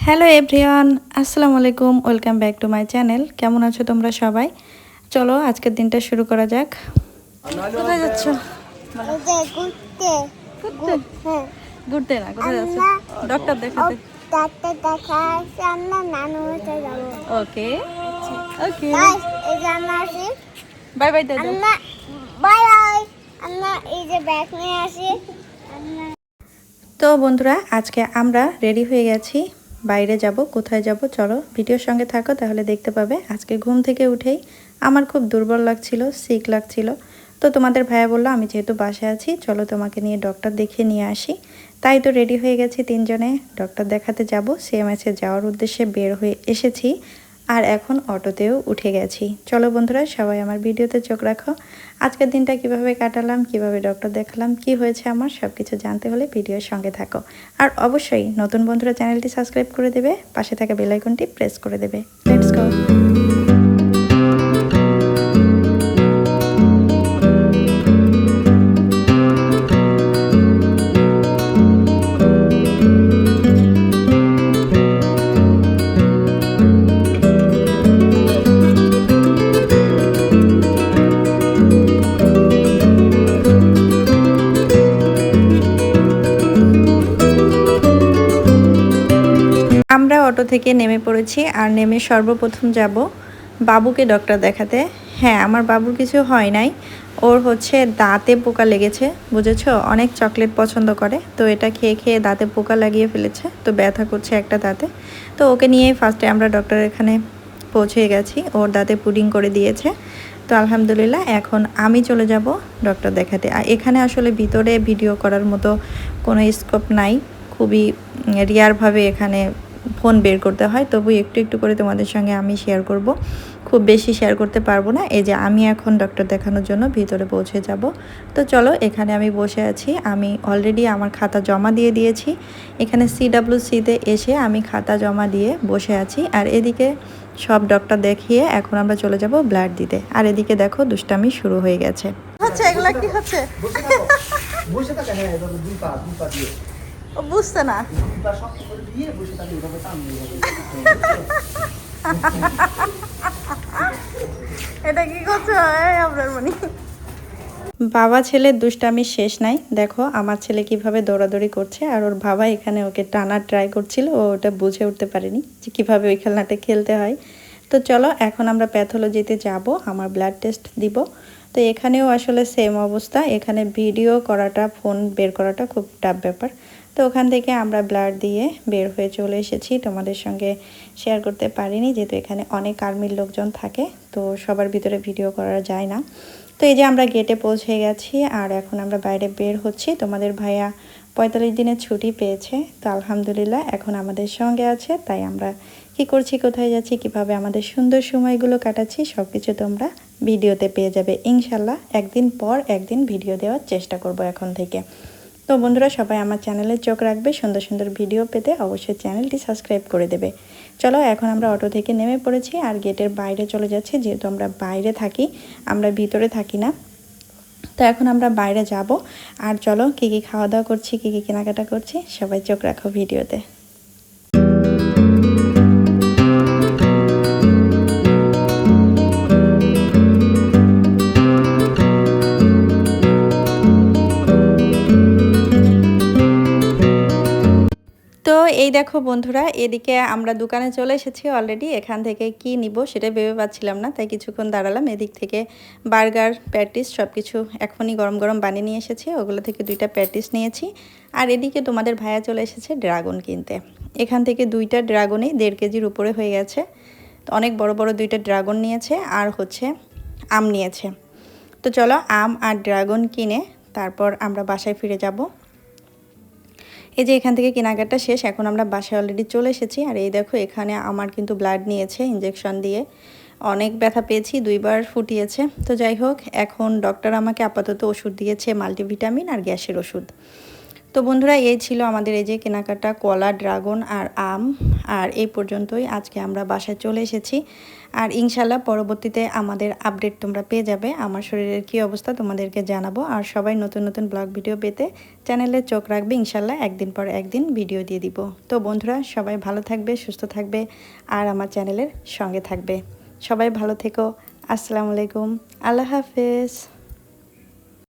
Hello everyone, আসসালামু আলাইকুম। Welcome back to my channel. কেমন আছো তোমরা সবাই? চলো আজকের দিনটা শুরু করা যাক। কোথায় যাচ্ছ? ঘুরতে ঘুরতে? হ্যাঁ ঘুরতে না, কোথায় যাচ্ছ? ডক্টর দেখাতে। ডাক্তার দেখা আসছে আমরা নানু বাসায় যাবো ওকে ওকে, গাইস এই যে আমরা আসি বাই বাই দাদা। আমরা বাই বাই আমরা এই যে ব্যাগ নিয়ে আসি আমরা তো বন্ধুরা, আজকে আমরা রেডি হয়ে গেছি, বাইরে যাব। কোথায় যাব চলো ভিডিওর সঙ্গে থাকো, তাহলে দেখতে পাবে। আজকে ঘুম থেকে উঠেই আমার খুব দুর্বল লাগছিল, সিক লাগছিল। তো তোমাদের ভাইয়া বললো আমি যেহেতু বাসায় আছি, চলো তোমাকে নিয়ে ডক্টর দেখিয়ে নিয়ে আসি। তাই তো রেডি হয়ে গেছি, তিনজনে ডক্টর দেখাতে যাব। সিএমএইচে যাওয়ার উদ্দেশ্যে বের হয়ে এসেছি, আর এখন অটোতেও উঠে গেছি। চলো বন্ধুরা, সবাই আমার ভিডিওতে চোখ রাখো। আজকের দিনটা কিভাবে কাটালাম, কিভাবে ডক্টর দেখালাম, কি হয়েছে আমার, সব কিছু জানতে হলে ভিডিওর সঙ্গে থাকো। আর অবশ্যই নতুন বন্ধুরা চ্যানেলটি সাবস্ক্রাইব করে দেবে, পাশে থাকা বেল আইকনটি প্রেস করে দেবে। Let's go. আমরা অটো থেকে নেমে পড়েছি, আর নেমে সর্বপ্রথম যাব বাবুকে ডক্টর দেখাতে। হ্যাঁ, আমার বাবুর কিছু হয় নাই, ওর হচ্ছে দাঁতে পোকা লেগেছে, বুঝেছো? অনেক চকলেট পছন্দ করে, তো এটা খেয়ে খেয়ে দাঁতে পোকা লাগিয়ে ফেলেছে, তো ব্যথা করছে একটা দাঁতে। তো ওকে নিয়েই ফার্স্টে আমরা ডক্টরের এখানে পৌঁছে গেছি, ওর দাঁতে পুডিং করে দিয়েছে। তো আলহামদুলিল্লাহ, এখন আমি চলে যাব ডক্টর দেখাতে। আর এখানে আসলে ভিতরে ভিডিও করার মতো কোনো স্কোপ নাই, খুবই রেয়ারভাবে এখানে ফোন বের করতে হয়, তবু একটু একটু করে তোমাদের সঙ্গে আমি শেয়ার করব। খুব বেশি শেয়ার করতে পারবো না। এই যে আমি এখন ডক্টর দেখানোর জন্য ভিতরে পৌঁছে যাব। তো চলো, এখানে আমি বসে আছি। আমি অলরেডি আমার খাতা জমা দিয়ে দিয়েছি। এখানে সিডব্লিউসিতে এসে আমি খাতা জমা দিয়ে বসে আছি, আর এদিকে সব ডক্টর দেখিয়ে এখন আমরা চলে যাব ব্লাড দিতে। আর এদিকে দেখো দুষ্টামি শুরু হয়ে গেছে। হচ্ছে এগুলা কি হচ্ছে? বসে থাকে, হ্যাঁ, এভাবে দুই পা দিয়ে ও বুঝতে না। দুই পা শক্ত করে দিয়ে বসে থাকে, এভাবে টান দিয়ে এটা কি করছো আপনার মনি? বাবা ছেলের দুষ্টামি শেষ নাই। দেখো আমার ছেলে কিভাবে দৌড়াদৌড়ি করছে, আর ওর বাবা এখানে ওকে টানার ট্রাই করছিল, ও ওটা বুঝে উঠতে পারেনি যে কীভাবে ওই খেলনাটা খেলতে হয়। তো চলো এখন আমরা প্যাথোলজিতে যাব, আমার ব্লাড টেস্ট দিব। তো এখানেও আসলে সেম অবস্থা, এখানে ভিডিও করাটা, ফোন বের করাটা খুব টাফ ব্যাপার। তো ওখান থেকে আমরা ব্লাড দিয়ে বের হয়ে চলে এসেছি, তোমাদের সঙ্গে শেয়ার করতে পারিনি যেহেতু এখানে অনেক আর্মির লোকজন থাকে, তো সবার ভিতরে ভিডিও করা যায় না। তো এই যে আমরা গেটে পৌঁছে গেছি, আর এখন আমরা বাইরে বের হচ্ছি। তোমাদের ভাইয়া 45 দিনের ছুটি পেয়েছে, তো আলহামদুলিল্লাহ এখন আমাদের সঙ্গে আছে। তাই আমরা কি করছি, কোথায় যাচ্ছি, কিভাবে আমাদের সুন্দর সময়গুলো কাটাচ্ছি, সব কিছু তোমরা ভিডিওতে পেয়ে যাবে ইনশাল্লাহ। একদিন পর একদিন ভিডিও দেওয়ার চেষ্টা করব এখন থেকে। তো বন্ধুরা, সবাই আমার চ্যানেলে চোখ রাখবে, সুন্দর সুন্দর ভিডিও পেতে অবশ্যই চ্যানেলটি সাবস্ক্রাইব করে দেবে। চলো এখন আমরা অটো থেকে নেমে পড়েছি, আর গেটের বাইরে চলে যাচ্ছি, যেহেতু আমরা বাইরে থাকি, আমরা ভিতরে থাকি না। তো এখন আমরা বাইরে যাব, আর চলো কী কী খাওয়া দাওয়া করছি, কী কী কেনাকাটা করছি, সবাই চোখ রাখো ভিডিওতে। তো এই দেখো বন্ধুরা, এদিকে আমরা দোকানে চলে এসেছি অলরেডি। এখান থেকে কি নিব সেটা ভেবে পাচ্ছিলাম না, তাই কিছুক্ষণ দাঁড়ালাম। এদিক থেকে বার্গার, প্যাটিস সব কিছু এখনই গরম গরম বানিয়ে নিয়ে এসেছি, ওগুলো থেকে 2টা প্যাটিস নিয়েছি। আর এদিকে তোমাদের ভাইয়া চলে এসেছে ড্রাগন কিনতে। এখান থেকে 2টা ড্রাগনই 1.5 কেজির উপরে হয়ে গেছে। তো অনেক বড় বড় 2টা ড্রাগন নিয়েছে, আর হচ্ছে আম নিয়েছে। তো চলো আম আর ড্রাগন কিনে তারপর আমরা বাসায় ফিরে যাব। এই যে এখান থেকে কেনাকাটা শেষ, এখন আমরা বাসায় অলরেডি চলে এসেছি। আর এই দেখো এখানে আমার কিন্তু ব্লাড নিয়েছে ইঞ্জেকশন দিয়ে, অনেক ব্যথা পেয়েছি, 2বার ফুটিয়েছে। তো যাই হোক, এখন ডক্টর আমাকে আপাতত ওষুধ দিয়েছে, মাল্টিভিটামিন আর গ্যাসের ওষুধ। তো বন্ধুরা এই ছিল আমাদের এই যে কেনাকাটা কলা, ড্রাগন আর আম। আর এই পর্যন্তই, আজকে আমরা বাসায় চলে এসেছি। আর ইনশাল্লাহ পরবর্তীতে আমাদের আপডেট তোমরা পেয়ে যাবে, আমার শরীরের কী অবস্থা তোমাদেরকে জানাবো। আর সবাই নতুন নতুন ব্লগ ভিডিও পেতে চ্যানেলে চোখ রাখবে, ইনশাল্লাহ একদিন পর একদিন ভিডিও দিয়ে দিব। তো বন্ধুরা সবাই ভালো থাকবে, সুস্থ থাকবে আর আমার চ্যানেলের সঙ্গে থাকবে। সবাই ভালো থেকো। আসসালামু আলাইকুম, আল্লাহ হাফেজ।